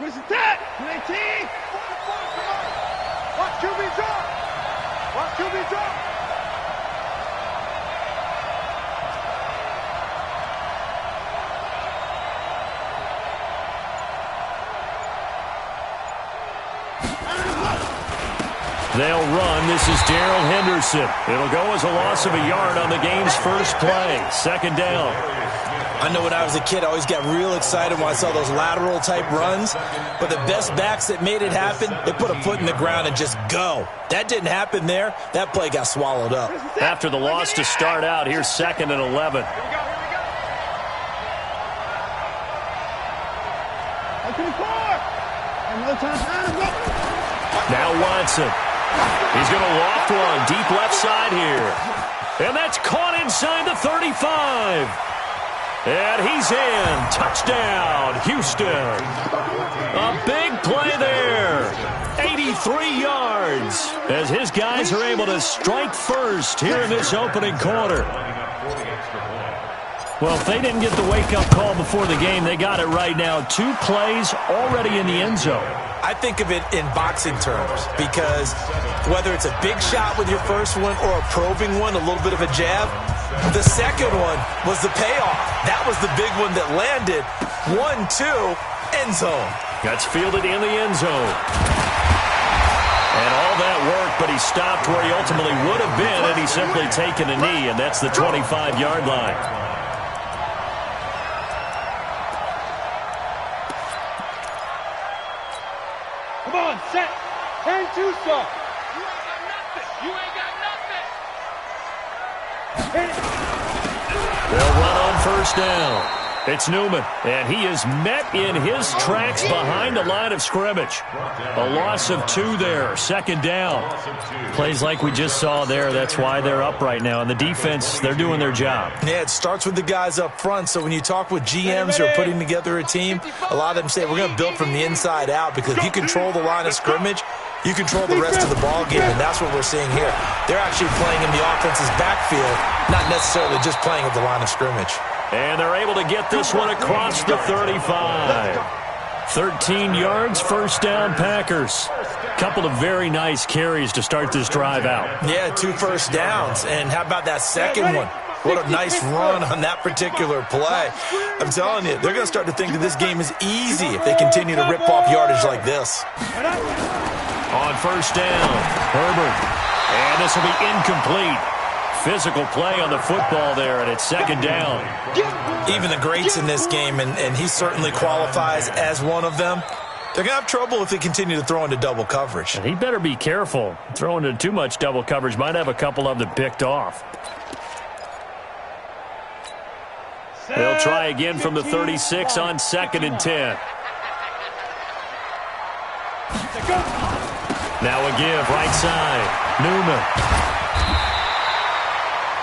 Twist attack. 218. Watch QB drop. Watch QB drop. They'll run. This is Darrell Henderson. It'll go as a loss of a yard on the game's first play. Second down. I know when I was a kid, I always got real excited when I saw those lateral-type runs. But the best backs that made it happen, they put a foot in the ground and just go. That didn't happen there. That play got swallowed up. After the loss to start out, here's 2nd and 11. Now Watson. He's going to loft one deep left side here. And that's caught inside the 35. And he's in. Touchdown, Houston. A big play there. 83 yards as his guys are able to strike first here in this opening quarter. Well, if they didn't get the wake-up call before the game, they got it right now. 2 plays already in the end zone. I think of it in boxing terms because whether it's a big shot with your first one or a probing one, a little bit of a jab, the second one was the payoff. That was the big one that landed. 1-2, end zone. That's fielded in the end zone. And all that work, but he stopped where he ultimately would have been had he simply taken a knee, and that's the 25-yard line. Come on, set. 10-2 stuff. You ain't got nothing. They'll run on first down. It's Newman, and he is met in his tracks behind the line of scrimmage. A loss of 2 there, 2nd down. Plays like we just saw there, that's why they're up right now. And the defense, they're doing their job. Yeah, it starts with the guys up front. So when you talk with GMs who are putting together a team, a lot of them say we're going to build from the inside out because if you control the line of scrimmage, you control the rest of the ball game, and that's what we're seeing here. They're actually playing in the offense's backfield, not necessarily just playing at the line of scrimmage. And they're able to get this one across the 35. 13 yards, first down, Packers. Couple of very nice carries to start this drive out. Yeah, 2 first downs. And how about that second one? What a nice run on that particular play. I'm telling you, they're going to start to think that this game is easy if they continue to rip off yardage like this. On first down, Herbert. And this will be incomplete. Physical play on the football there, and it's 2nd down. Even the greats in this game, and he certainly qualifies as one of them, they're going to have trouble if they continue to throw into double coverage. And he better be careful. Throwing into too much double coverage might have a couple of them picked off. They'll try again from the 36 on 2nd and 10. Now a give, right side. Newman.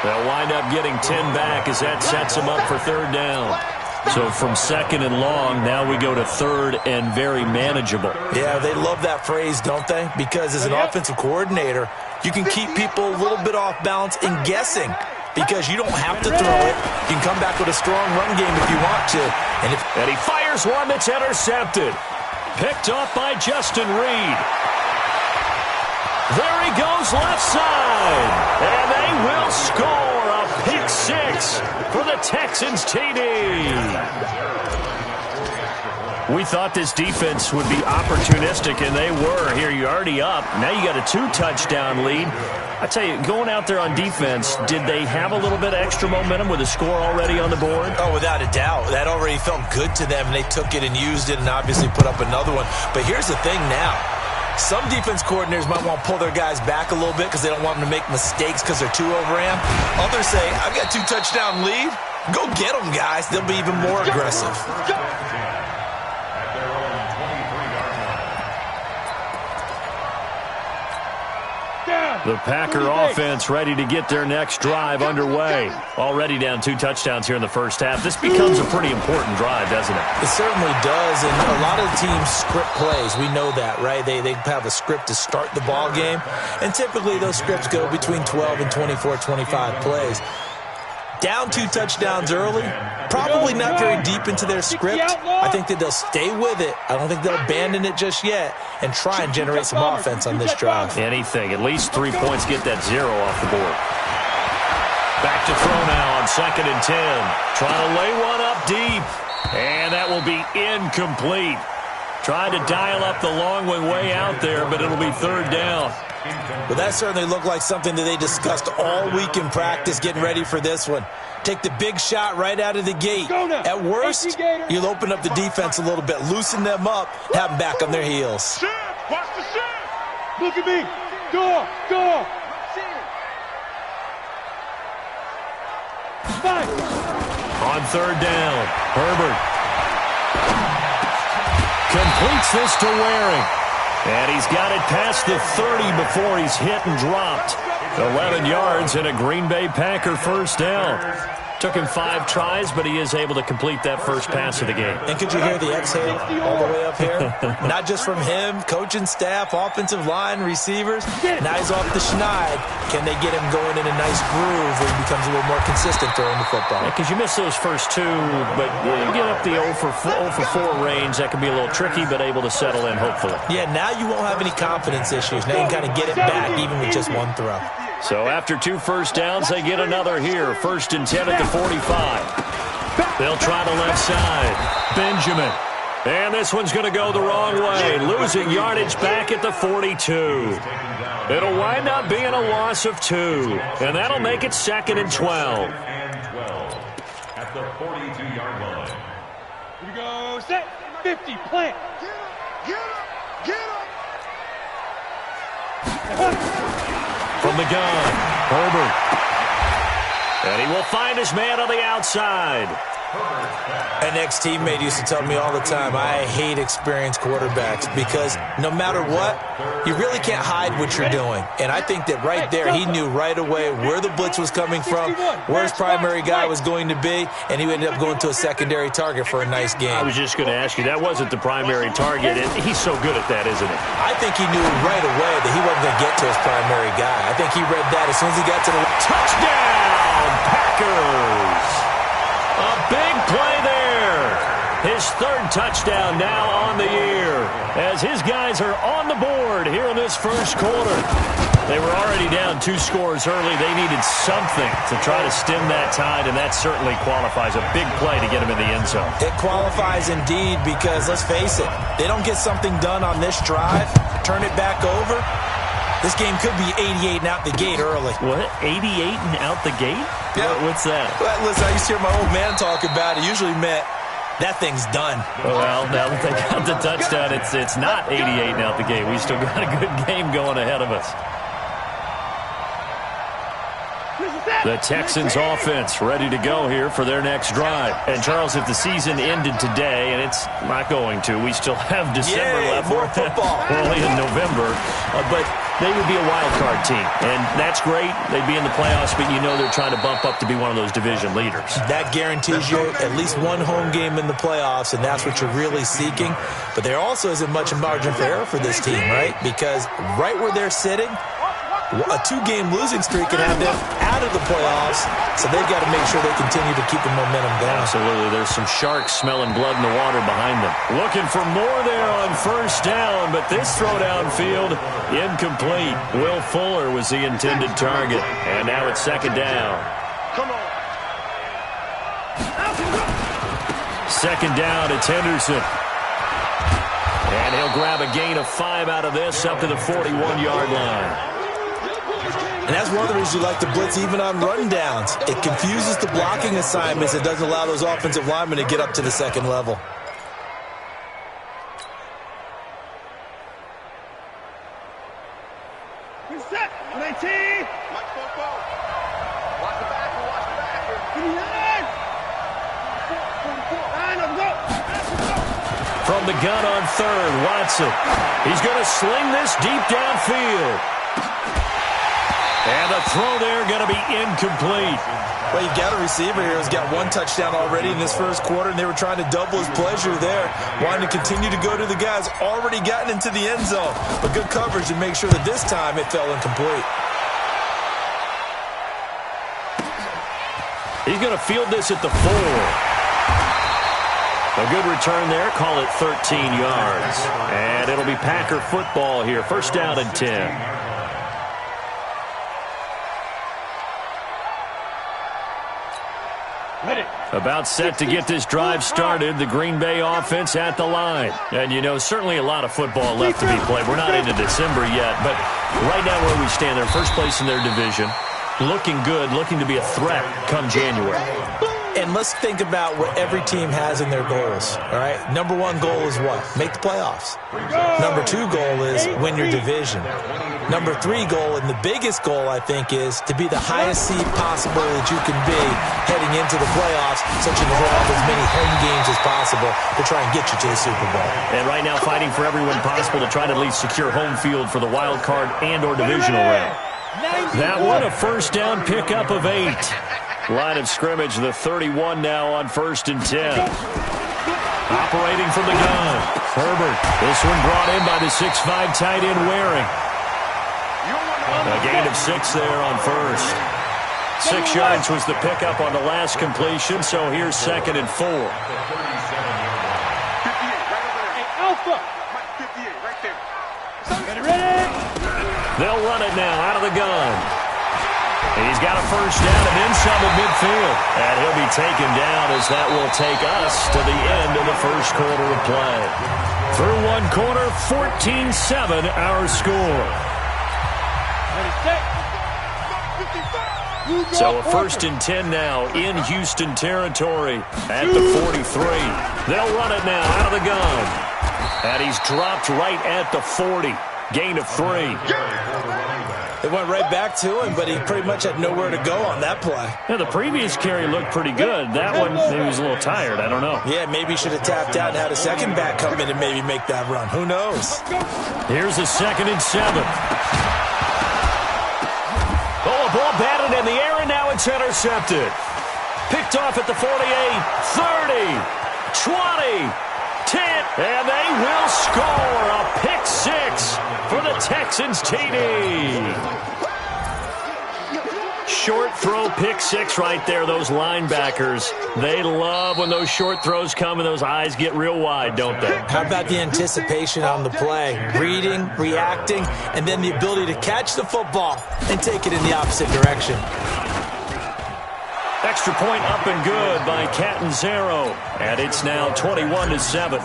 They'll wind up getting 10 back as that sets them up for 3rd down. So from 2nd and long, now we go to 3rd and very manageable. Yeah, they love that phrase, don't they? Because as an offensive coordinator, you can keep people a little bit off balance and guessing because you don't have to throw it. You can come back with a strong run game if you want to. And he fires one that's intercepted. Picked off by Justin Reed. There he goes left side. And they will score a pick 6 for the Texans TD. We thought this defense would be opportunistic, and they were. Here, you're already up. Now you got a 2-touchdown lead. I tell you, going out there on defense, did they have a little bit of extra momentum with a score already on the board? Oh, without a doubt. That already felt good to them, and they took it and used it and obviously put up another one. But here's the thing now. Some defense coordinators might want to pull their guys back a little bit because they don't want them to make mistakes because they're too overramped. Others say, I've got 2-touchdown lead. Go get them, guys. They'll be even more aggressive. The Packer offense ready to get their next drive underway. Already down 2 touchdowns here in the first half. This becomes a pretty important drive, doesn't it? It certainly does, and a lot of the teams script plays. We know that, right? They have a script to start the ball game, and typically those scripts go between 12 and 24, 25 plays. Down 2 touchdowns early, probably not very deep into their script. I think that they'll stay with it. I don't think they'll abandon it just yet and try and generate some offense on this drive. Anything. At least 3 points, get that 0 off the board. Back to throw now on 2nd and 10. Trying to lay one up deep. And that will be incomplete. Trying to dial up the long way out there, but it'll be 3rd down. Well, that certainly looked like something that they discussed all week in practice getting ready for this one. Take the big shot right out of the gate. At worst, you'll open up the defense a little bit, loosen them up, have them back on their heels. Watch the shit. Look at me. Go. Fine. On 3rd down, Herbert completes this to Waring. And he's got it past the 30 before he's hit and dropped. 11 yards and a Green Bay Packer 1st down. Took him 5 tries, but he is able to complete that first pass of the game. And could you hear the exhale all the way up here? Not just from him, coaching staff, offensive line, receivers. Now he's off the schneid. Can they get him going in a nice groove where he becomes a little more consistent throwing the football? Because you miss those first 2, but you get up the 0 for 4 range. That can be a little tricky, but able to settle in, hopefully. Yeah, now you won't have any confidence issions. Now you can kind of get it back, even with just 1 throw. So after 2 first downs, they get another here. 1st and 10 at the 45. They'll try the left side. Benjamin. And this one's going to go the wrong way. Losing yardage back at the 42. It'll wind up being a loss of 2. And that'll make it 2nd and 12. At the 42-yard line. Here we go. Set. 50. Plant. Get up. From the gun, Herbert. And he will find his man on the outside. An ex-teammate used to tell me all the time, I hate experienced quarterbacks because no matter what, you really can't hide what you're doing. And I think that right there, he knew right away where the blitz was coming from, where his primary guy was going to be, and he ended up going to a secondary target for a nice game. I was just going to ask you, that wasn't the primary target, and he's so good at that, isn't he? I think he knew right away that he wasn't going to get to his primary guy. I think he read that as soon as he got to the touchdown, Packers! A big play there. His 3rd touchdown now on the year as his guys are on the board here in this 1st quarter. They were already down 2 scores early. They needed something to try to stem that tide, and that certainly qualifies. A big play to get him in the end zone. It qualifies indeed because, let's face it, they don't get something done on this drive, turn it back over. This game could be 88 and out the gate early. What? 88 and out the gate? Yeah. What's that? Well, listen, I used to hear my old man talk about it. Usually meant that thing's done. Well, now that they got the touchdown, it's not 88 and out the gate. We still got a good game going ahead of us. The Texans offense ready to go here for their next drive. And, Charles, if the season ended today, and it's not going to, we still have December left. More football. We're only in November. But they would be a wild card team. And that's great. They'd be in the playoffs, but you know they're trying to bump up to be one of those division leaders. That guarantees you at least one home game in the playoffs, and that's what you're really seeking. But there also isn't much margin for error for this team, right? Because right where they're sitting, a 2-game losing streak can have them out of the playoffs, so they've got to make sure they continue to keep the momentum going. Absolutely. There's some sharks smelling blood in the water behind them. Looking for more there on 1st down, but this throw downfield, incomplete. Will Fuller was the intended target, and now it's 2nd down. Come on. 2nd down, it's Henderson. And he'll grab a gain of 5 out of this up to the 41-yard line. And that's one of the reasons you like to blitz even on rundowns. It confuses the blocking assignments. It doesn't allow those offensive linemen to get up to the 2nd level. Set. 19. Watch the back. From the gun on 3rd, Watson. He's going to sling this deep downfield. And the throw there going to be incomplete. Well, you've got a receiver here who's got 1 touchdown already in this 1st quarter, and they were trying to double his pleasure there, wanting to continue to go to the guys already gotten into the end zone. But good coverage to make sure that this time it fell incomplete. He's going to field this at the 4. A good return there. Call it 13 yards. And it'll be Packer football here. First down and 10. About set to get this drive started. The Green Bay offense at the line. And, you know, certainly a lot of football left to be played. We're not into December yet, but right now where we stand, they're first place in their division. Looking good, looking to be a threat come January. And let's think about what every team has in their goals, all right? Number 1 goal is what? Make the playoffs. Number 2 goal is win your division. Number 3 goal, and the biggest goal, I think, is to be the highest seed possible that you can be heading into the playoffs, such as have as many home games as possible to try and get you to the Super Bowl. And right now fighting for every win possible to try to at least secure home field for the wild card and or divisional round. That one a first down pickup of 8. Line of scrimmage, the 31 now on 1st and 10. Operating from the gun. Herbert. This one brought in by the 6'5 tight end Waring. A gain of 6 there on first. 6 yards was the pickup on the last completion, so here's 2nd and 4. They'll run it now out of the gun. He's got a first down and then some at midfield. And he'll be taken down as that will take us to the end of the first quarter of play. Through one quarter, 14-7 our score. So a 1st and 10 now in Houston territory at the 43. They'll run it now out of the gun. And he's dropped right at the 40. Gain of 3. It went right back to him, but he pretty much had nowhere to go on that play. Yeah, the previous carry looked pretty good. That one, maybe he was a little tired. I don't know. Yeah, maybe he should have tapped out and had a second back come in and maybe make that run. Who knows? Here's a 2nd and 7. Oh, a ball batted in the air, and now it's intercepted. Picked off at the 48, 30, 20, 10, and they will score a pick 6 for the Texans TD. Short throw pick 6 right there. Those linebackers, they love when those short throws come and those eyes get real wide, don't they? How about the anticipation on the play? Reading, reacting, and then the ability to catch the football and take it in the opposite direction. Extra point up and good by Catanzaro. And it's now 21-7.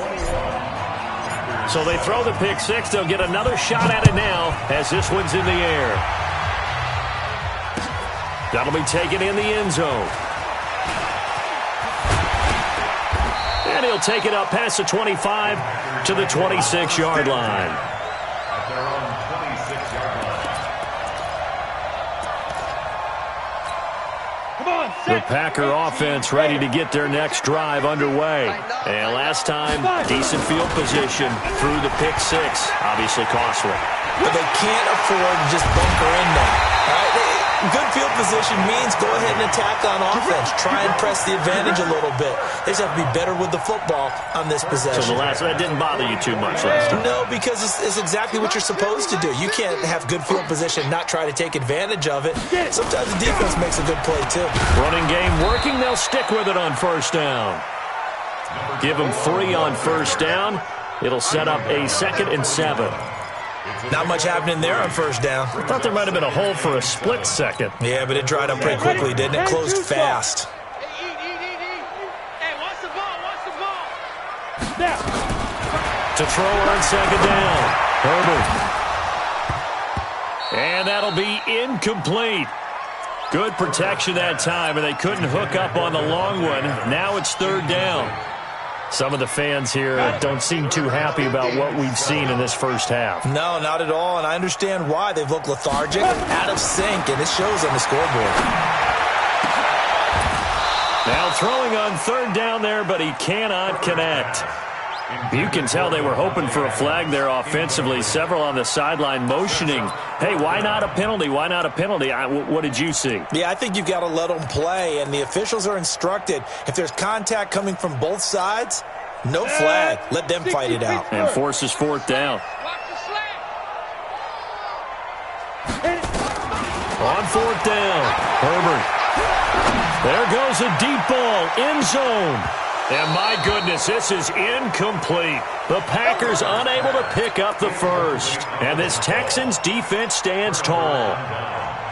So they throw the pick 6. They'll get another shot at it now as this one's in the air. That'll be taken in the end zone. And he'll take it up past the 25 to the 26-yard line. The Packer offense ready to get their next drive underway. And last time, decent field position through the pick 6. Obviously costly. But they can't afford to just bunker in now. All right? Good field position means go ahead and attack on offense. Try and press the advantage a little bit. They just have to be better with the football on this possession. So that didn't bother you too much last time? No, because it's exactly what you're supposed to do. You can't have good field position and not try to take advantage of it. Sometimes the defense makes a good play, too. Running game working. They'll stick with it on first down. Give them 3 on first down. It'll set up a 2nd and 7. Not much happening there on first down. I thought there might have been a hole for a split second. Yeah, but it dried up pretty quickly, didn't it? Closed fast. Hey, watch the ball, watch the ball. To throw on 2nd down. Herbert. And that'll be incomplete. Good protection that time, and they couldn't hook up on the long one. Now it's 3rd down. Some of the fans here don't seem too happy about what we've seen in this first half. No, not at all, and I understand why. They've looked lethargic, out of sync, and it shows on the scoreboard. Now throwing on 3rd down there, but he cannot connect. You can tell they were hoping for a flag there offensively. Several on the sideline motioning. Hey, why not a penalty? Why not a penalty? What did you see? Yeah, I think you've got to let them play, and the officials are instructed. If there's contact coming from both sides, no flag. Let them fight it out. And forces 4th down. On 4th down, Herbert. There goes a deep ball, end zone. And my goodness, this is incomplete. The Packers unable to pick up the first. And this Texans defense stands tall.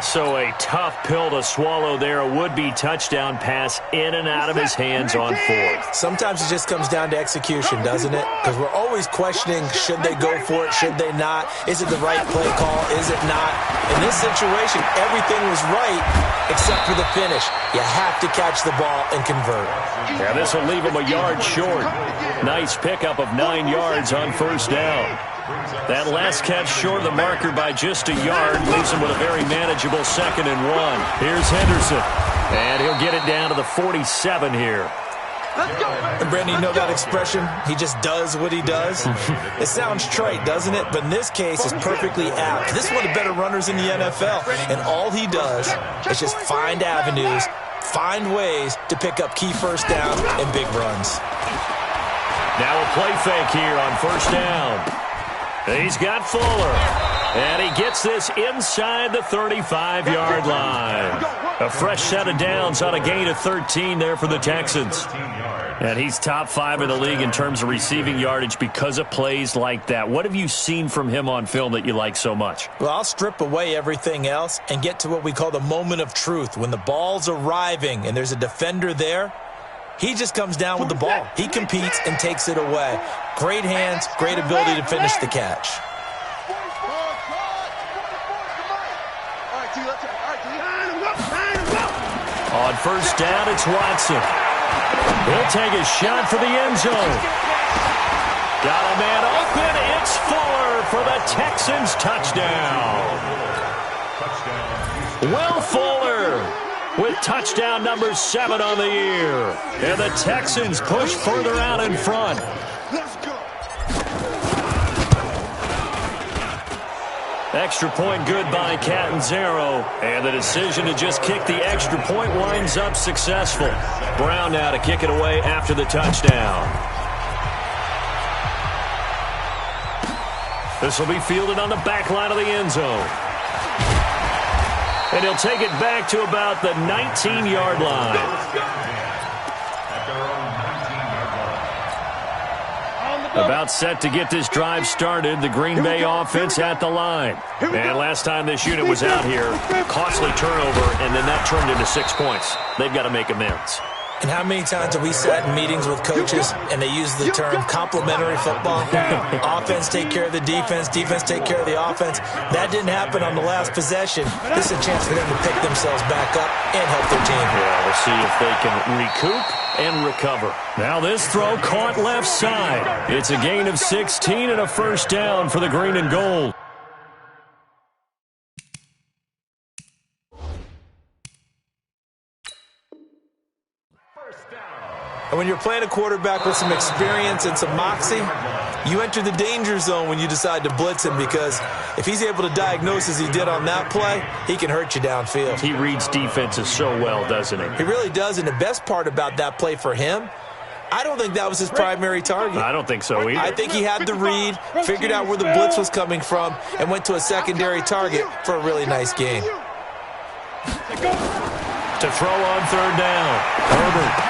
So a tough pill to swallow there. A would-be touchdown pass in and out of his hands on fourth. Sometimes it just comes down to execution, doesn't it? Because we're always questioning, should they go for it, should they not? Is it the right play call, is it not? In this situation, everything was right except for the finish. You have to catch the ball and convert. Yeah, this will leave him a yard short. Nice pickup of 9 yards on first down. That last catch short of the marker by just a yard leaves him with a very manageable 2nd and 1. Here's Henderson, and he'll get it down to the 47 here. And Brandon, you know that expression? He just does what he does? It sounds trite, doesn't it? But in this case, it's perfectly apt. This is one of the better runners in the NFL, and all he does is just find avenues, find ways to pick up key first down and big runs. Now a play fake here on first down. He's got Fuller, and he gets this inside the 35-yard line. A fresh set of downs on a gain of 13 there for the Texans. And he's top 5 in the league in terms of receiving yardage because of plays like that. What have you seen from him on film that you like so much? Well, I'll strip away everything else and get to what we call the moment of truth. When the ball's arriving and there's a defender there, he just comes down with the ball. He competes and takes it away. Great hands, great ability to finish the catch. On first down, it's Watson. He'll take a shot for the end zone. Got a man open. It's Fuller for the Texans touchdown. Will Fuller with touchdown number 7 on the year. And the Texans push further out in front. Extra point good by Catanzaro. And the decision to just kick the extra point winds up successful. Brown now to kick it away after the touchdown. This will be fielded on the back line of the end zone. And he'll take it back to about the 19-yard line. About set to get this drive started. The Green Bay offense at the line. And last time this unit was out here, costly turnover, and then that turned into 6 points. They've got to make amends. And how many times have we sat in meetings with coaches and they use the term complementary football? Offense take care of the defense, defense take care of the offense. That didn't happen on the last possession. This is a chance for them to pick themselves back up and help their team. Yeah, we'll see if they can recoup and recover. Now this throw caught left side. It's a gain of 16 and a first down for the green and gold. And when you're playing a quarterback with some experience and some moxie, you enter the danger zone when you decide to blitz him, because if he's able to diagnose as he did on that play, he can hurt you downfield. He reads defenses so well, doesn't he? He really does, and the best part about that play for him, I don't think that was his primary target. I don't think so either. I think he had the read, figured out where the blitz was coming from, and went to a secondary target for a really nice gain. To throw on third down, Herbert.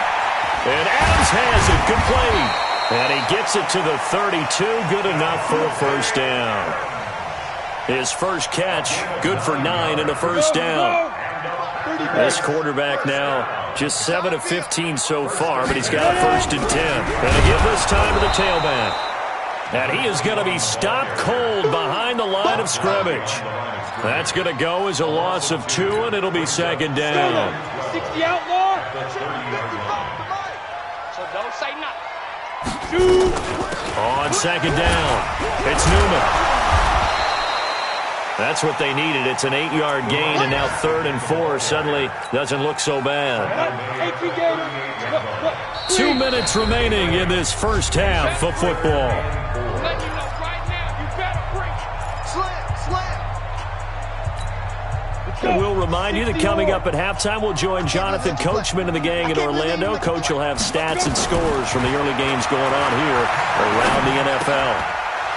And Adams has it, complete. And he gets it to the 32, good enough for a first down. His first catch, good for 9 and a first down. This quarterback now just 7 of 15 so far, but he's got a 1st and 10. And again this time to the tailback. And he is going to be stopped cold behind the line of scrimmage. That's going to go as a loss of 2, and it'll be 2nd down. 60 outlaw. So don't say nothing. On 2nd down, it's Newman. That's what they needed. It's an 8-yard gain, and now 3rd and 4 suddenly doesn't look so bad. 2 minutes remaining in this first half of football. And we'll remind you that coming up at halftime, we'll join Jonathan Coachman and the gang in Orlando. Coach will have stats and scores from the early games going on here around the NFL.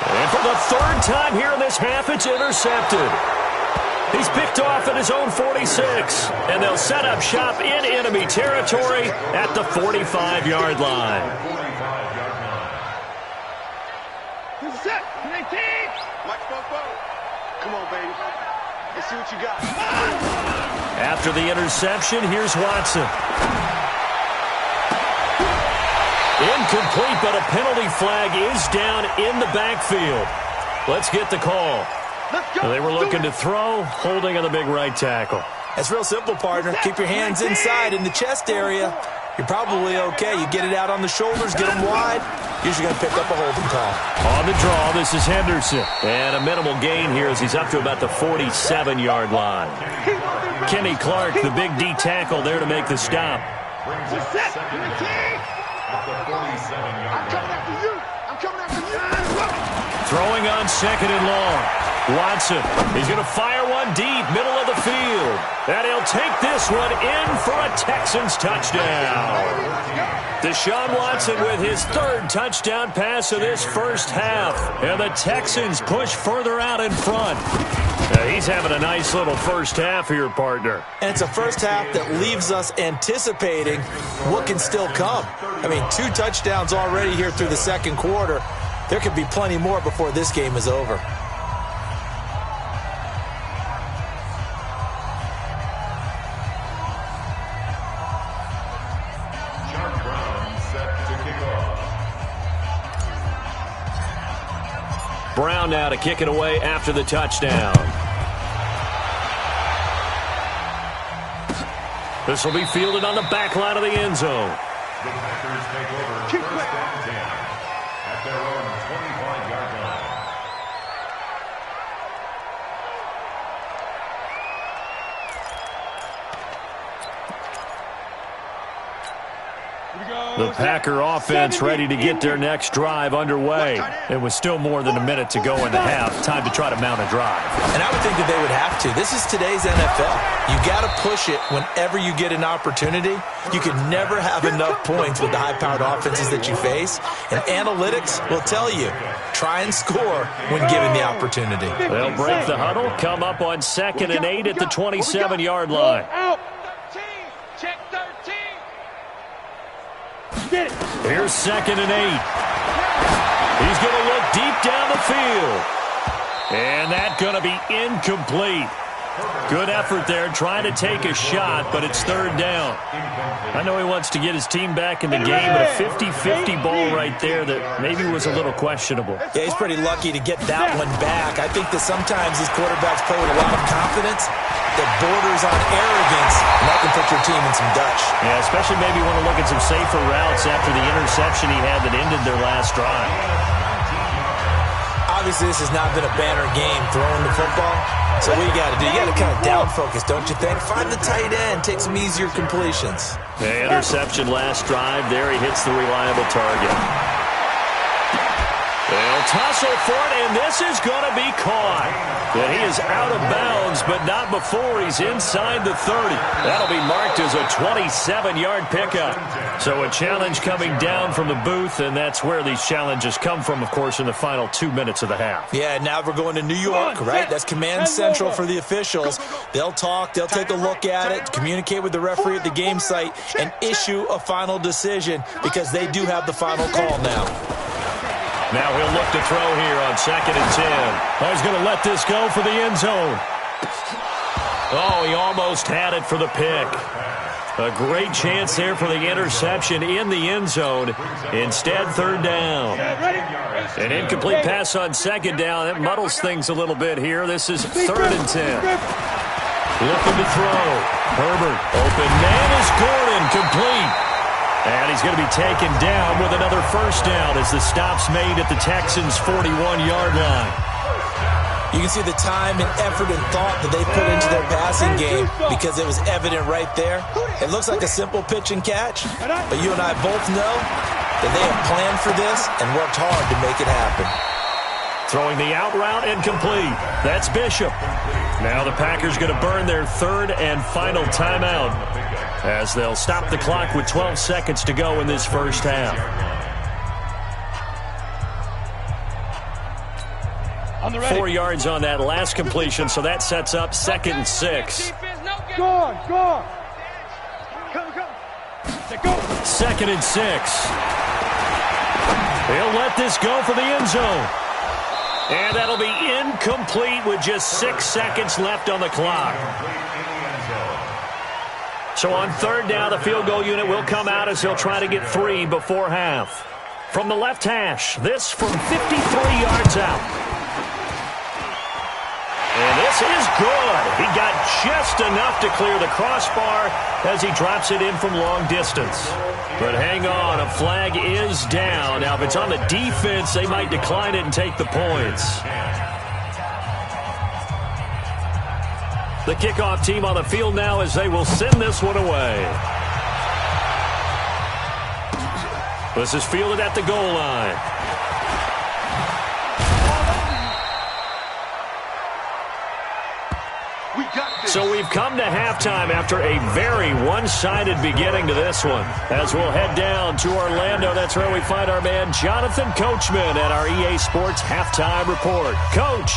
And for the 3rd time here in this half, it's intercepted. He's picked off at his own 46, and they'll set up shop in enemy territory at the 45-yard line. Set. 19. Come on, baby. Let's see what you got. After the interception, here's Watson. Incomplete, but a penalty flag is down in the backfield. Let's get the call. They were looking to throw, holding on the big right tackle. It's real simple, partner. Keep your hands inside in the chest area. You're probably okay. You get it out on the shoulders, get them wide. Usually going to pick up a holding call. On the draw, this is Henderson. And a minimal gain here as he's up to about the 47-yard line. Kenny Clark, the big D tackle, there to make the stop. Throwing on second and long. Watson, he's going to fire one deep, middle of the field. And he'll take this one in for a Texans touchdown. Deshaun Watson with his third touchdown pass of this first half. And the Texans push further out in front. He's having a nice little first half here, partner. And it's a first half that leaves us anticipating what can still come. I mean, 2 touchdowns already here through the second quarter. There could be plenty more before this game is over. Brown now to kick it away after the touchdown. This will be fielded on the back line of the end zone. The Packers take over first and 10 at their own 25-yard line. The Packer offense ready to get their next drive underway. It was still more than a minute to go in the half. Time to try to mount a drive. And I would think that they would have to. This is today's NFL. You got to push it whenever you get an opportunity. You can never have enough points with the high-powered offenses that you face. And analytics will tell you, try and score when given the opportunity. They'll break the huddle, come up on 2nd and 8 at the 27-yard line. Check 13. Here's 2nd and 8. He's going to look deep down the field. And that's going to be incomplete. Good effort there, trying to take a shot, but it's 3rd down. I know he wants to get his team back in the game, but a 50-50 ball right there that maybe was a little questionable. Yeah, he's pretty lucky to get that one back. I think that sometimes these quarterbacks play with a lot of confidence that borders on arrogance, and that can put your team in some Dutch. Yeah, especially maybe want to look at some safer routes after the interception he had that ended their last drive. Obviously, this has not been a banner game throwing the football. So what you got to do, you got to kind of down focus, don't you think? Find the tight end, take some easier completions. The interception last drive. There he hits the reliable target. They'll tussle for it, and this is going to be caught. And he is out of bounds, but not before he's inside the 30. That'll be marked as a 27-yard pickup. So a challenge coming down from the booth, and that's where these challenges come from, of course, in the final 2 minutes of the half. Yeah, now we're going to New York, right? That's command central for the officials. They'll talk, they'll take a look at it, communicate with the referee at the game site, and issue a final decision because they do have the final call now. Now he'll look to throw here on 2nd and 10. He's going to let this go for the end zone. Oh, he almost had it for the pick. A great chance there for the interception in the end zone. Instead, 3rd down. An incomplete pass on 2nd down. That muddles things a little bit here. This is 3rd and 10. Looking to throw. Herbert. Open man is Gordon. Complete. And he's going to be taken down with another first down as the stop's made at the Texans' 41-yard line. You can see the time and effort and thought that they put into their passing game because it was evident right there. It looks like a simple pitch and catch, but you and I both know that they have planned for this and worked hard to make it happen. Throwing the out route incomplete. That's Bishop. Now the Packers going to burn their 3rd and final timeout as they'll stop the clock with 12 seconds to go in this first half. 4 yards on that last completion, so that sets up 2nd and 6. Go on. Come. 2nd and 6. He'll let this go for the end zone. And that'll be incomplete with just 6 seconds left on the clock. So on 3rd down, the field goal unit will come out as he'll try to get 3 before half. From the left hash, this from 53 yards out. And this is good. He got just enough to clear the crossbar as he drops it in from long distance. But hang on, a flag is down. Now, if it's on the defense, they might decline it and take the points. The kickoff team on the field now as they will send this one away. This is fielded at the goal line. So we've come to halftime after a very one-sided beginning to this one. As we'll head down to Orlando, that's where we find our man Jonathan Coachman at our EA Sports Halftime Report. Coach.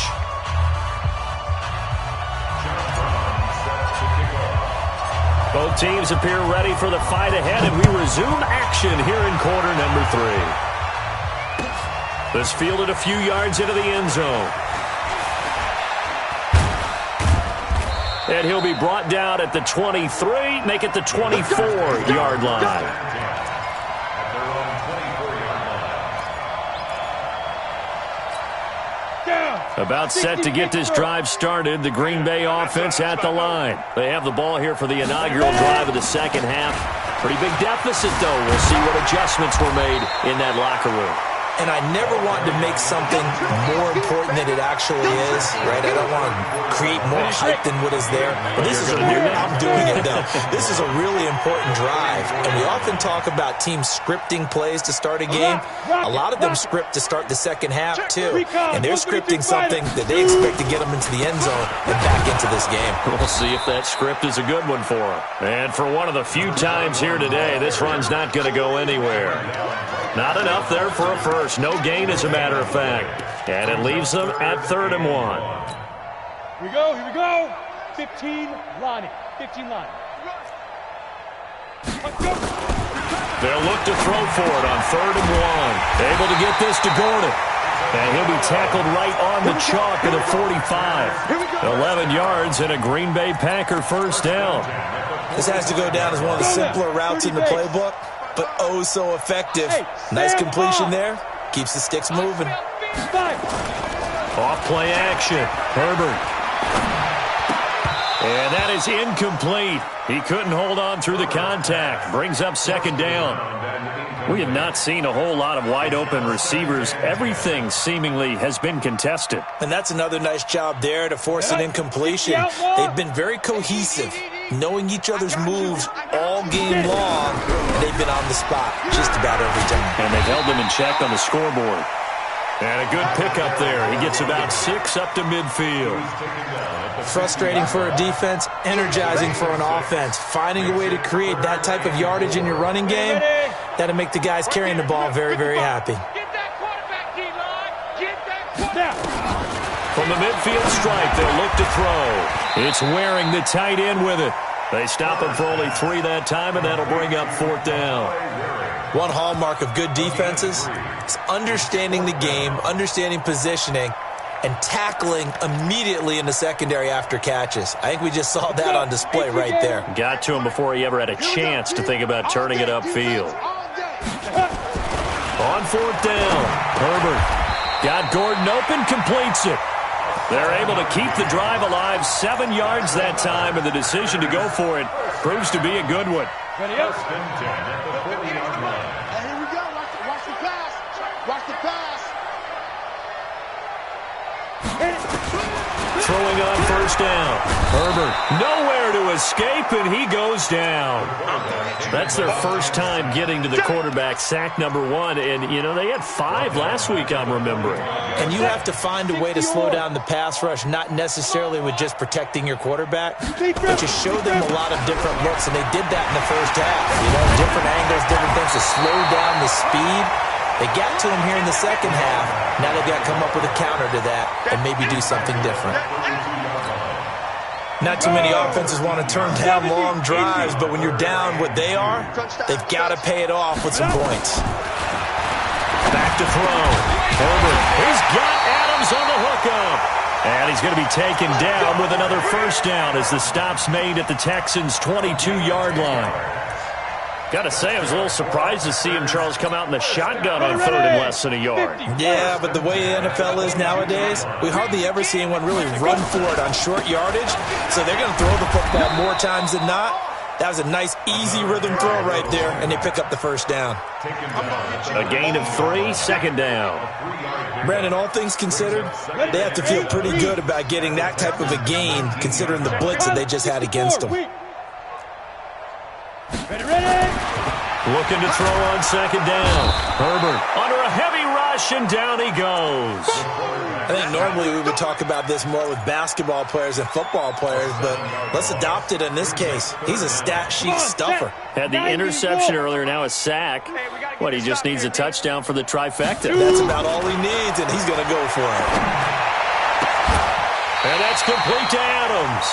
Both teams appear ready for the fight ahead, and we resume action here in quarter number 3. This fielded a few yards into the end zone. And he'll be brought down at the 23, make it the 24-yard line. About set to get this drive started, the Green Bay offense at the line. They have the ball here for the inaugural drive of the second half. Pretty big deficit, though. We'll see what adjustments were made in that locker room. And I never want to make something more important than it actually is, right? I don't want to create more hype than what is there. But this is I'm doing it, though. This is a really important drive. And we often talk about teams scripting plays to start a game. A lot of them script to start the second half, too. And they're scripting something that they expect to get them into the end zone and back into this game. We'll see if that script is a good one for them. And for one of the few times here today, this run's not going to go anywhere. Not enough there for a first. No gain, as a matter of fact. And it leaves them at 3rd and 1. Here we go. 15 line. 15 line. They'll look to throw for it on 3rd and 1. Able to get this to Gordon. And he'll be tackled right on the chalk at the 45. 11 yards and a Green Bay Packer first down. This has to go down as one of the simpler routes in the playbook, but oh so effective. Nice completion there. Keeps the sticks moving. Off play action. Herbert. And that is incomplete. He couldn't hold on through the contact. Brings up 2nd down. We have not seen a whole lot of wide-open receivers. Everything seemingly has been contested. And that's another nice job there to force an incompletion. They've been very cohesive, knowing each other's moves all game long, and they've been on the spot just about every time. And they've held them in check on the scoreboard. And a good pickup there. He gets about 6 up to midfield. Frustrating for a defense, energizing for an offense. Finding a way to create that type of yardage in your running game, that'll make the guys carrying the ball very, very happy. From the midfield stripe, they'll look to throw. It's wearing the tight end with it. They stop him for only 3 that time, and that'll bring up 4th down. One hallmark of good defenses is understanding the game, understanding positioning, and tackling immediately in the secondary after catches. I think we just saw that on display right there. Got to him before he ever had a chance to think about turning it upfield. On 4th down, Herbert got Gordon open, completes it. They're able to keep the drive alive, 7 yards that time, and the decision to go for it proves to be a good one. Ready up. Here we go. Watch the pass. Watch the pass. Throwing on 1st down. Herbert nowhere to escape, and he goes down. That's their first time getting to the quarterback, sack number 1. And, you know, they had 5 last week, I'm remembering. And you have to find a way to slow down the pass rush, not necessarily with just protecting your quarterback, but to show them a lot of different looks, and they did that in the first half. You know, different angles, different things to slow down the speed. They got to him here in the second half. Now they've got to come up with a counter to that and maybe do something different. Not too many offenses want to turn down long drives, but when you're down what they are, they've got to pay it off with some points. Back to throw. Herbert. He's got Adams on the hookup. And he's going to be taken down with another first down as the stop's made at the Texans' 22-yard line. Got to say, I was a little surprised to see him, Charles, come out in the shotgun on third and less than a yard. Yeah, but the way the NFL is nowadays, we hardly ever see anyone really run for it on short yardage. So they're going to throw the football more times than not. That was a nice, easy rhythm throw right there, and they pick up the first down. A gain of 3, second down. Brandon, all things considered, they have to feel pretty good about getting that type of a gain, considering the blitz that they just had against them. Looking to throw on second down. Herbert under a heavy rush, and down he goes. I think normally we would talk about this more with basketball players and football players, but let's adopt it in this case. He's a stat sheet stuffer. Had the interception earlier, now a sack. What, he just needs a touchdown for the trifecta. That's about all he needs, and he's going to go for it. And that's complete to Adams.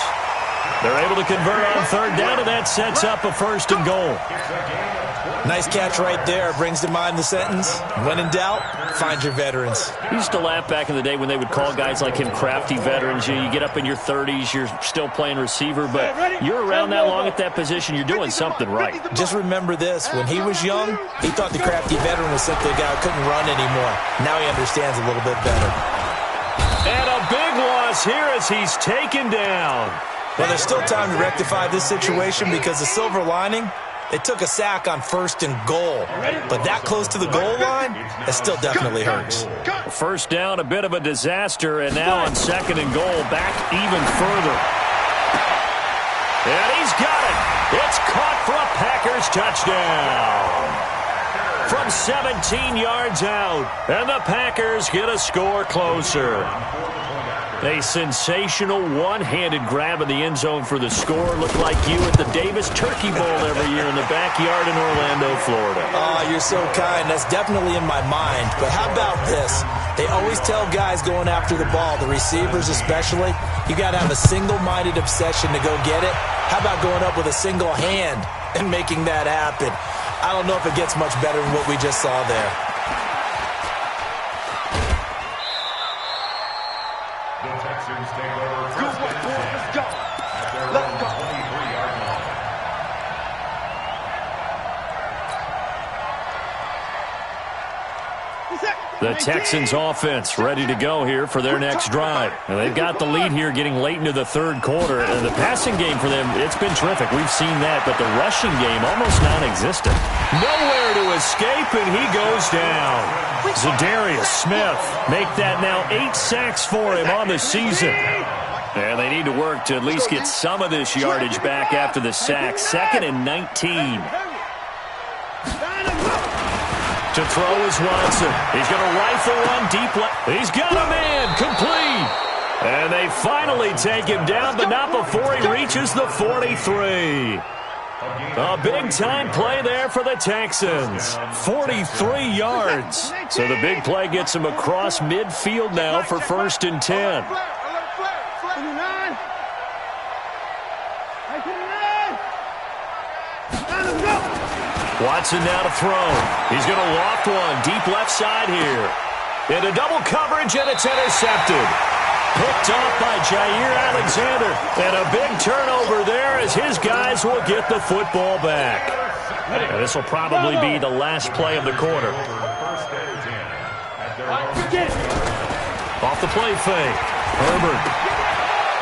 They're able to convert on third down, and that sets up a first and goal. Nice catch right there. Brings to mind the sentence, when in doubt, find your veterans. I used to laugh back in the day when they would call guys like him crafty veterans. You get up in your 30s, you're still playing receiver, but you're around that long at that position, you're doing something right. Just remember this. When he was young, he thought the crafty veteran was simply a guy who couldn't run anymore. Now he understands a little bit better. And a big loss here as he's taken down. Well, there's still time to rectify this situation because the silver lining, they took a sack on first and goal. But that close to the goal line, it still definitely hurts. First down, a bit of a disaster, and now on second and goal, back even further. And he's got it. It's caught for a Packers touchdown. From 17 yards out, and the Packers get a score closer. A sensational one-handed grab in the end zone for the score. Looked like you at the Davis Turkey Bowl every year in the backyard in Orlando, Florida. Oh, you're so kind. That's definitely in my mind. But how about this? They always tell guys going after the ball, the receivers especially, you got to have a single-minded obsession to go get it. How about going up with a single hand and making that happen? I don't know if it gets much better than what we just saw there. The Texans offense ready to go here for their next drive. And they've got the lead here getting late into the third quarter. And the passing game for them, it's been terrific. We've seen that. But the rushing game almost non-existent. Nowhere to escape, and he goes down. Zadarius Smith make that now 8 sacks for him on the season. And they need to work to at least get some of this yardage back after the sack. 2nd and 19. To throw is Watson. He's going to rifle one deep left. He's got a man complete. And they finally take him down, but not before he reaches the 43. A big-time play there for the Texans. 43 yards. So the big play gets him across midfield now for 1st and 10. Watson now to throw. He's going to loft one deep left side here. Into double coverage, and it's intercepted. Picked off by Jair Alexander. And a big turnover there as his guys will get the football back. And this will probably be the last play of the quarter. Off the play fake. Herbert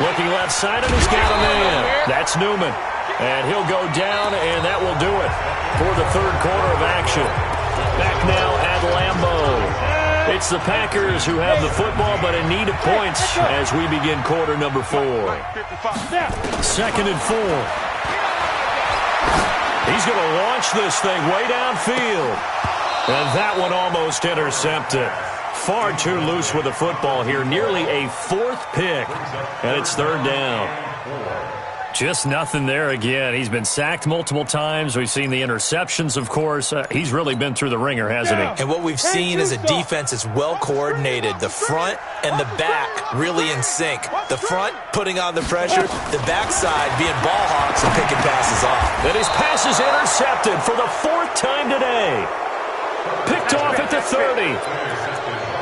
looking left side, and he's got a man. That's Newman. And he'll go down, and that will do it for the third quarter of action. Back now at Lambeau. It's the Packers who have the football, but in need of points as we begin quarter number 4. 2nd and 4. He's going to launch this thing way downfield. And that one almost intercepted. Far too loose with the football here. Nearly a 4th pick. And it's 3rd down. Just nothing there again. He's been sacked multiple times. We've seen the interceptions, of course. He's really been through the ringer, hasn't he? And what we've seen is a defense that's well coordinated. The front and the back really in sync. The front putting on the pressure, the backside being ball hawks and picking passes off. And his pass is intercepted for the 4th time today. Picked off at the 30.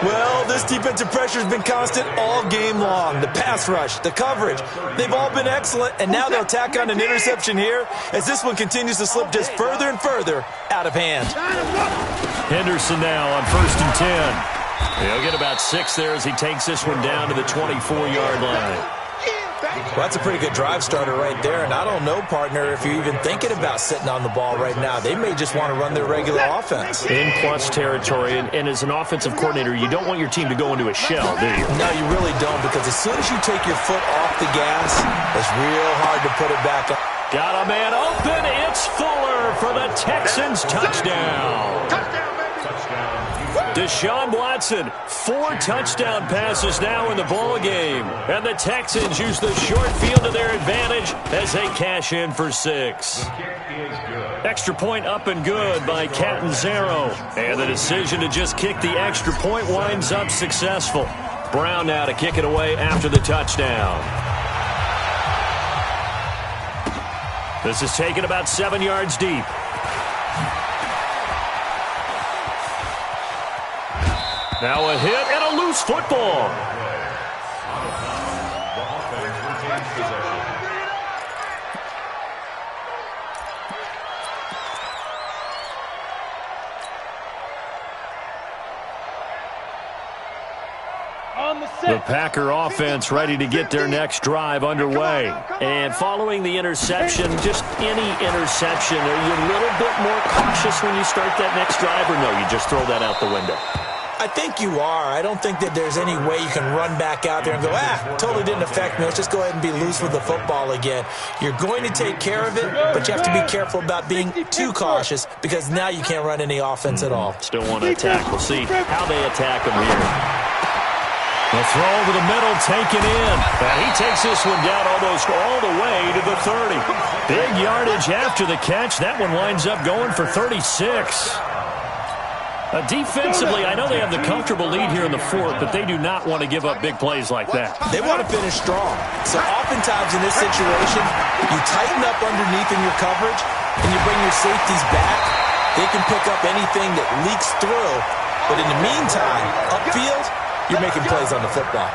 Well, this defensive pressure has been constant all game long. The pass rush, the coverage, they've all been excellent, and now they'll tack on an interception here as this one continues to slip just further and further out of hand. Henderson now on 1st and 10. He'll get about 6 there as he takes this one down to the 24-yard line. Well, that's a pretty good drive starter right there, and I don't know, partner, if you're even thinking about sitting on the ball right now. They may just want to run their regular offense. In plus territory, and as an offensive coordinator, you don't want your team to go into a shell, do you? No, you really don't, because as soon as you take your foot off the gas, it's real hard to put it back on. Got a man open. It's Fuller for the Texans touchdown. Deshaun Watson, 4 touchdown passes now in the ball game. And the Texans use the short field to their advantage as they cash in for 6. Extra point up and good by Catanzaro. And the decision to just kick the extra point winds up successful. Brown now to kick it away after the touchdown. This is taken about 7 yards deep. Now a hit and a loose football. The Packer offense ready to get their next drive underway. And following the interception, just any interception, are you a little bit more cautious when you start that next drive, or no, you just throw that out the window? I think you are. I don't think that there's any way you can run back out there and go, totally didn't affect me. Let's just go ahead and be loose with the football again. You're going to take care of it, but you have to be careful about being too cautious because now you can't run any offense at all. Still want to attack. We'll see how they attack them here. The throw over the middle taken in. And he takes this one down almost all the way to the 30. Big yardage after the catch. That one winds up going for 36. Defensively, I know they have the comfortable lead here in the 4th, but they do not want to give up big plays like that. They want to finish strong. So oftentimes in this situation, you tighten up underneath in your coverage, and you bring your safeties back. They can pick up anything that leaks through. But in the meantime, upfield, you're making plays on the football.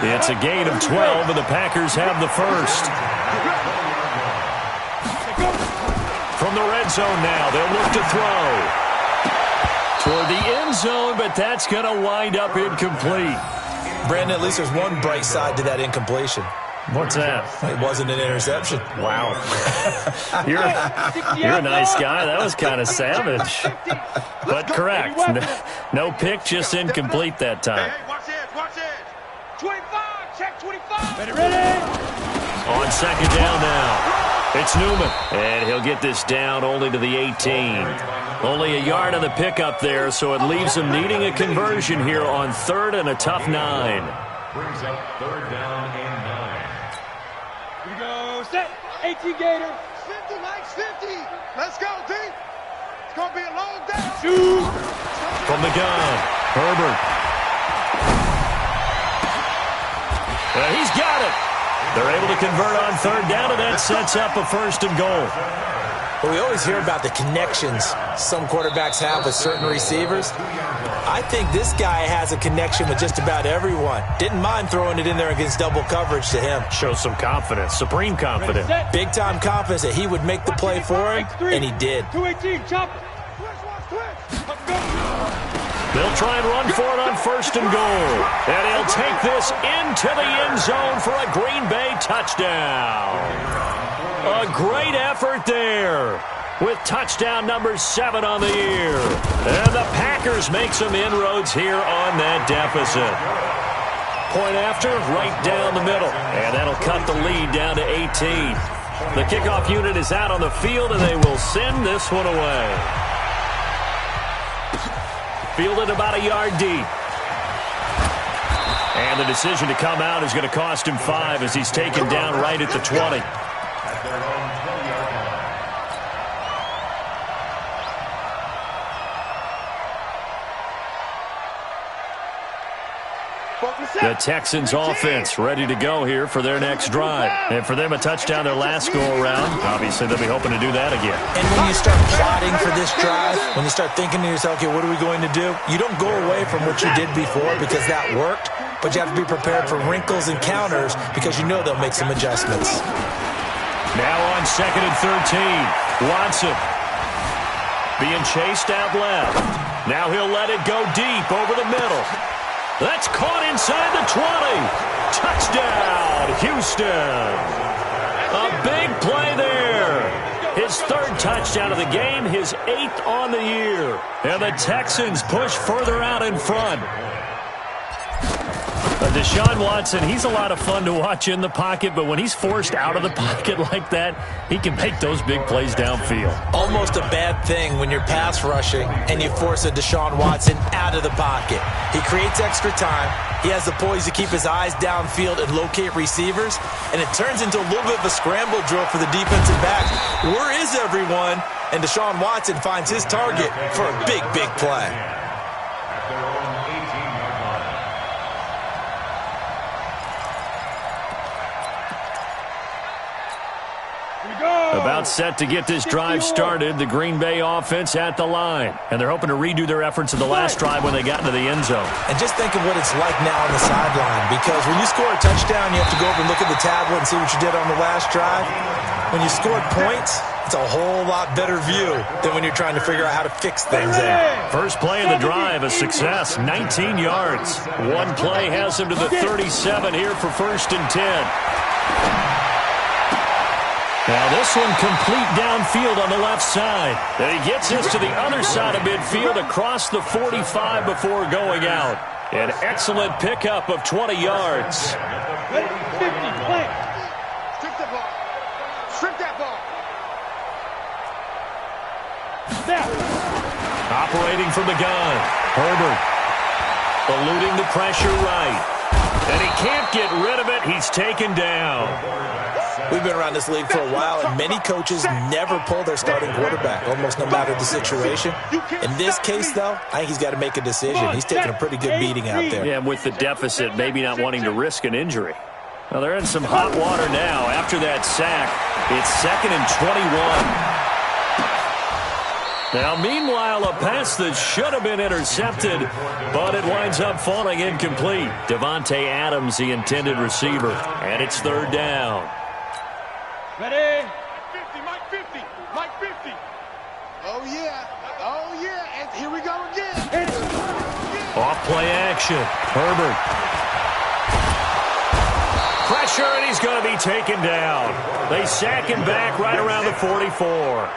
It's a gain of 12, and the Packers have the first. From the red zone now, they'll look to throw. Toward the end zone, but that's going to wind up incomplete. Brandon, at least there's one bright side to that incompletion. What's that? It wasn't an interception. Wow. You're a nice guy. That was kind of savage. But correct. No pick, just incomplete that time. Hey, watch it. 25, check 25. Ready? On 2nd down now. It's Newman, and he'll get this down only to the 18. Only a yard on the pickup there, so it leaves him needing a conversion here on 3rd and a tough 9. Brings up 3rd down and 9. Here we go. Set. 18 Gator. 50, Mike's 50. Let's go, D. It's going to be a long day. Shoot. From the gun, Herbert. He's got it. They're able to convert on 3rd down, and that sets up a 1st and goal. Well, we always hear about the connections some quarterbacks have with certain receivers. I think this guy has a connection with just about everyone. Didn't mind throwing it in there against double coverage to him. Shows some confidence, supreme confidence. Big-time confidence that he would make the play for him, and he did. 218, chop it. They'll try and run for it on 1st and goal. And he'll take this into the end zone for a Green Bay touchdown. A great effort there with touchdown number 7 on the year. And the Packers make some inroads here on that deficit. Point after, right down the middle. And that'll cut the lead down to 18. The kickoff unit is out on the field, and they will send this one away. Fielded about a yard deep. And the decision to come out is going to cost him 5 as he's taken down right at the 20. The Texans offense ready to go here for their next drive. And for them, a touchdown their last go-around. Obviously, they'll be hoping to do that again. And when you start plotting for this drive, when you start thinking to yourself, okay, what are we going to do? You don't go away from what you did before because that worked, but you have to be prepared for wrinkles and counters because you know they'll make some adjustments. Now on 2nd and 13, Watson being chased out left. Now he'll let it go deep over the middle. That's caught inside the 20. Touchdown, Houston. A big play there. His 3rd touchdown of the game, his 8th on the year. And the Texans push further out in front. Deshaun Watson, he's a lot of fun to watch in the pocket, but when he's forced out of the pocket like that, he can make those big plays downfield. Almost a bad thing when you're pass rushing and you force a Deshaun Watson out of the pocket. He creates extra time. He has the poise to keep his eyes downfield and locate receivers, and it turns into a little bit of a scramble drill for the defensive backs. Where is everyone? And Deshaun Watson finds his target for a big, big play. About set to get this drive started, the Green Bay offense at the line. And they're hoping to redo their efforts in the last drive when they got into the end zone. And just think of what it's like now on the sideline, because when you score a touchdown, you have to go over and look at the tablet and see what you did on the last drive. When you scored points, it's a whole lot better view than when you're trying to figure out how to fix things there. First play of the drive, a success, 19 yards. One play has him to the 37 here for 1st and 10. Now this one complete downfield on the left side. And he gets this to the other side of midfield across the 45 before going out. An excellent pickup of 20 yards. 50, play. Strip the ball. Strip that ball. Operating from the gun. Herbert eluding the pressure right. And he can't get rid of it. He's taken down. We've been around this league for a while, and many coaches never pull their starting quarterback, almost no matter the situation. In this case, though, I think he's got to make a decision. He's taking a pretty good beating out there. Yeah, with the deficit, maybe not wanting to risk an injury. Well, they're in some hot water now. After that sack, it's 2nd and 21. Now, meanwhile, a pass that should have been intercepted, but it winds up falling incomplete. Devontae Adams, the intended receiver, and it's 3rd down. Ready? Mike 50, Mike 50, Mike 50. Oh, yeah, and here we go again. Off play action. Herbert. Pressure, and he's going to be taken down. They sack him back right around the 44.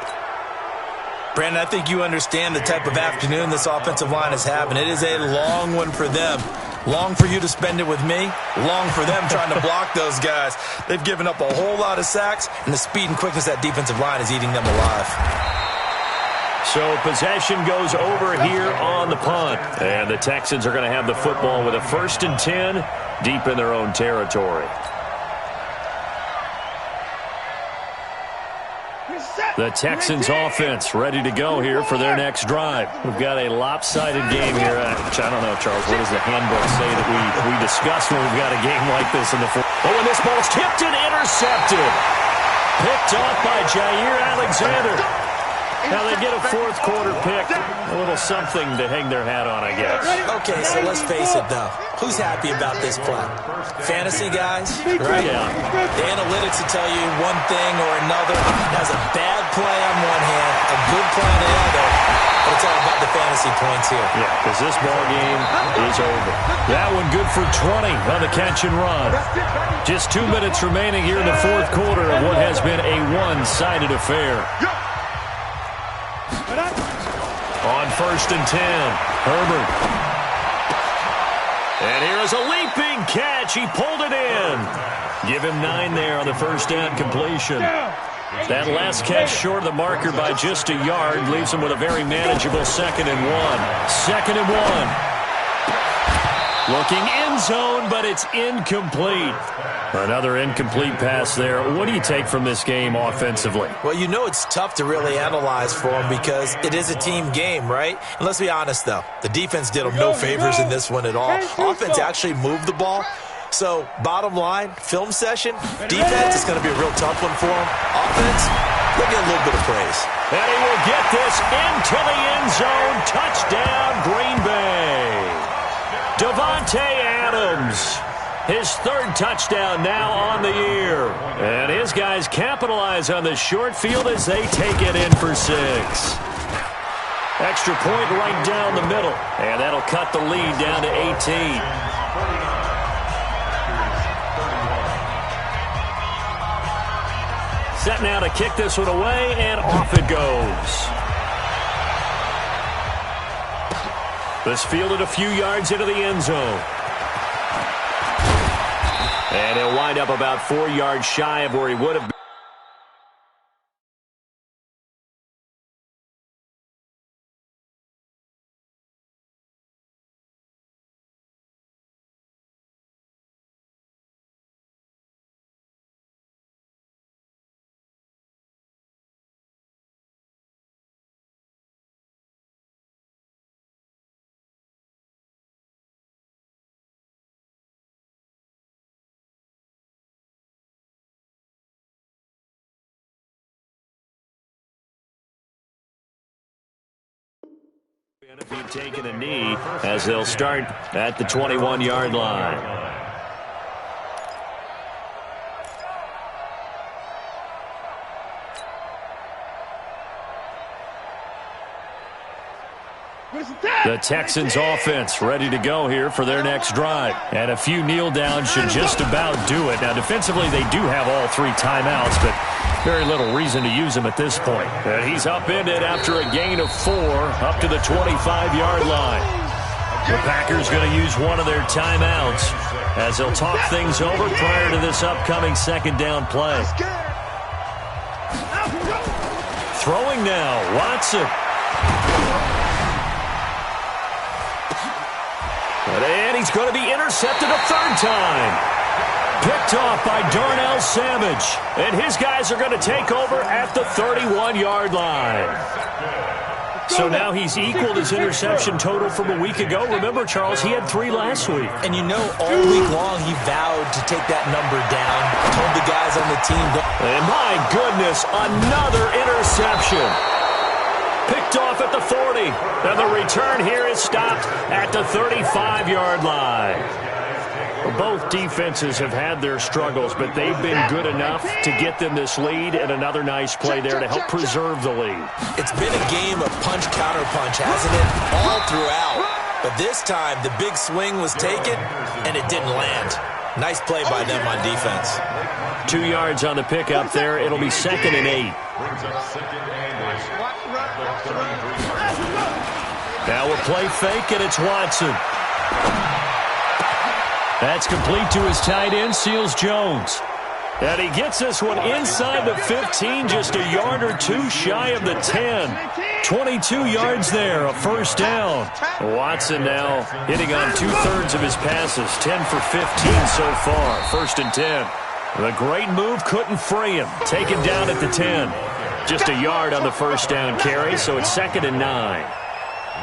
Brandon, I think you understand the type of afternoon this offensive line is having. It is a long one for them. Long for you to spend it with me. Long for them trying to block those guys. They've given up a whole lot of sacks, and the speed and quickness of that defensive line is eating them alive. So possession goes over here on the punt. And the Texans are going to have the football with a 1st and 10 deep in their own territory. The Texans offense ready to go here for their next drive. We've got a lopsided game here. Which I don't know, Charles, what does the handbook say that we discuss when we've got a game like this in the fourth? Oh, and this ball's tipped and intercepted. Picked off by Jair Alexander. Now they get a 4th quarter pick. A little something to hang their hat on, I guess. Okay, so let's face it, though. Who's happy about this play? Fantasy guys, right? Yeah. The analytics will tell you one thing or another. It has a bad play on one hand, a good play on the other, but it's all about the fantasy points here. Yeah, because this ball game is over. That one good for 20 on the catch and run. Just 2 minutes remaining here in the 4th quarter of what has been a one-sided affair. On 1st and 10, Herbert. And here is a leaping catch. He pulled it in. Give him 9 there on the first down completion. That last catch short of the marker by just a yard leaves him with a very manageable 2nd and 1. 2nd and 1. Looking end zone, but it's incomplete. Another incomplete pass there. What do you take from this game offensively? Well, you know it's tough to really analyze for them because it is a team game, right? And let's be honest, though. The defense did them no favors in this one at all. Offense actually moved the ball. So, bottom line, film session, defense is going to be a real tough one for them. Offense, they'll get a little bit of praise. And he will get this into the end zone. Touchdown, Green Bay. Davante Adams, his third touchdown now on the year. And his guys capitalize on the short field as they take it in for 6. Extra point right down the middle. And that'll cut the lead down to 18. Set now to kick this one away, and off it goes. This fielded a few yards into the end zone. And he'll wind up about 4 yards shy of where he would have been. If he'd taken a knee, as they'll start at the 21-yard line. The Texans offense ready to go here for their next drive. And a few kneel downs should just about do it. Now, defensively, they do have all 3 timeouts, but very little reason to use them at this point. And he's upended after a gain of 4 up to the 25-yard line. The Packers going to use one of their timeouts as they'll talk things over prior to this upcoming second down play. Throwing now, Watson. And he's going to be intercepted a 3rd time. Picked off by Darnell Savage. And his guys are going to take over at the 31-yard line. So now he's equaled his interception total from a week ago. Remember, Charles, he had 3 last week. And you know, all week long he vowed to take that number down. Told the guys on the team. And my goodness, another interception. Picked off at the 40. And the return here is stopped at the 35-yard line. Both defenses have had their struggles, but they've been good enough to get them this lead, and another nice play there to help preserve the lead. It's been a game of punch-counter-punch, hasn't it? All throughout. But this time, the big swing was taken, and it didn't land. Nice play by them on defense. 2 yards on the pickup there. It'll be 2nd and 8. Now a play fake, and it's Watson. That's complete to his tight end, Seals Jones. And he gets this one inside the 15, just a yard or 2 shy of the 10. 22 yards there, a 1st down. Watson now hitting on 2/3 of his passes, 10 for 15 so far, 1st and 10. The great move couldn't free him, taken down at the 10. Just a yard on the 1st down carry, so it's 2nd and 9.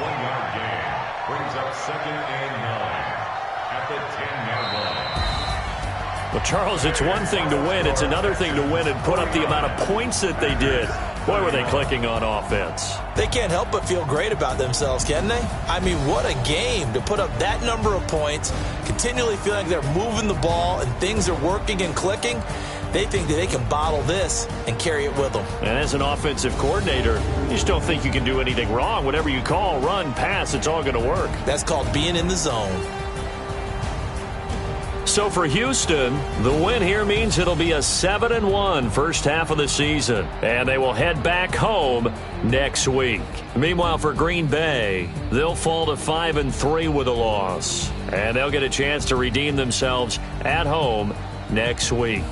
1-yard gain brings up 2nd and 9 at the 10-yard line. Well, Charles, it's one thing to win. It's another thing to win and put up the amount of points that they did. Boy, were they clicking on offense. They can't help but feel great about themselves, can they? I mean, what a game to put up that number of points, continually feeling like they're moving the ball and things are working and clicking. They think that they can bottle this and carry it with them. And as an offensive coordinator, you just don't think you can do anything wrong. Whatever you call, run, pass, it's all going to work. That's called being in the zone. So for Houston, the win here means it'll be a 7-1 first half of the season. And they will head back home next week. Meanwhile, for Green Bay, they'll fall to 5-3 with a loss. And they'll get a chance to redeem themselves at home next week.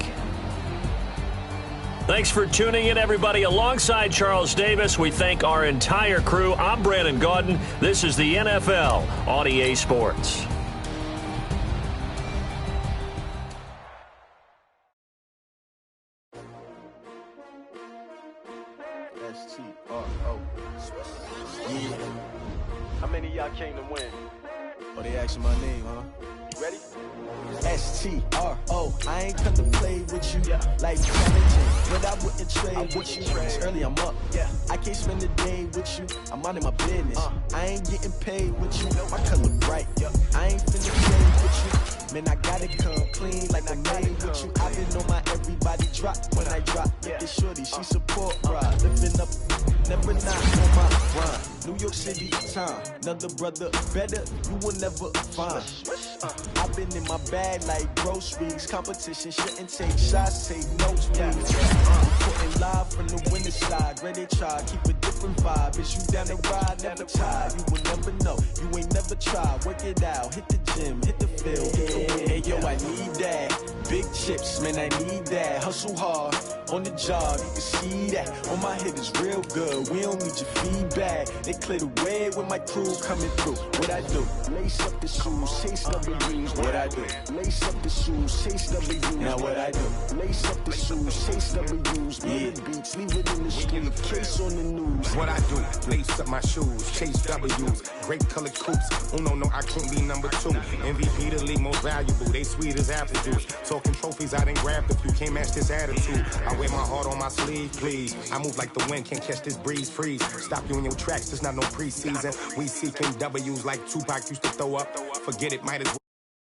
Thanks for tuning in, everybody. Alongside Charles Davis, we thank our entire crew. I'm Brandon Gaudin. This is the NFL on EA Sports. City, I came to win. Oh, they asking my name, huh? You ready? S-T-R-O, I ain't come to play with you. Life challenging, but I wouldn't trade with you. It's early, I'm up. I can't spend the day with you. I'm minding my business. I ain't getting paid with you. My color bright. I ain't finna play with you. Man, I gotta come clean like I made with you. I been on my everybody drop when I drop. Look at shorty, she support ride. Living up, never not on my grind. New York City time, another brother better you will never find. I've been in my bag like groceries. Competition shouldn't take shots, take notes, please. Putting live from the winning side. Ready to try, keep a different vibe. Is you down the ride, never tired. You will never know, you ain't never tried. Work it out, hit the gym, hit the field, hit the win. Hey yo, I need that. Big chips, man, I need that. Hustle hard, on the job, you can see that. On my head is real good, we don't need your feedback. They clear the way with my crew coming through. What I do? Lace up the shoes, chase W's. What I do? Lace up the shoes, chase W's. Now what I do? Lace up the shoes, chase W's. Million beats, leave it in the street, case on the news. What I do? Lace up my shoes, chase W's. Great colored coops. No, I can't be number 2. MVP the league most valuable. They sweet as apple juice. Talking trophies, I didn't grab the few. Can't match this attitude. I wear my heart on my sleeve, please. I move like the wind, can't catch this breeze. Freeze. Stop you in your tracks. There's not no preseason. We seeking W's like Tupac used to throw up. Forget it, might as well.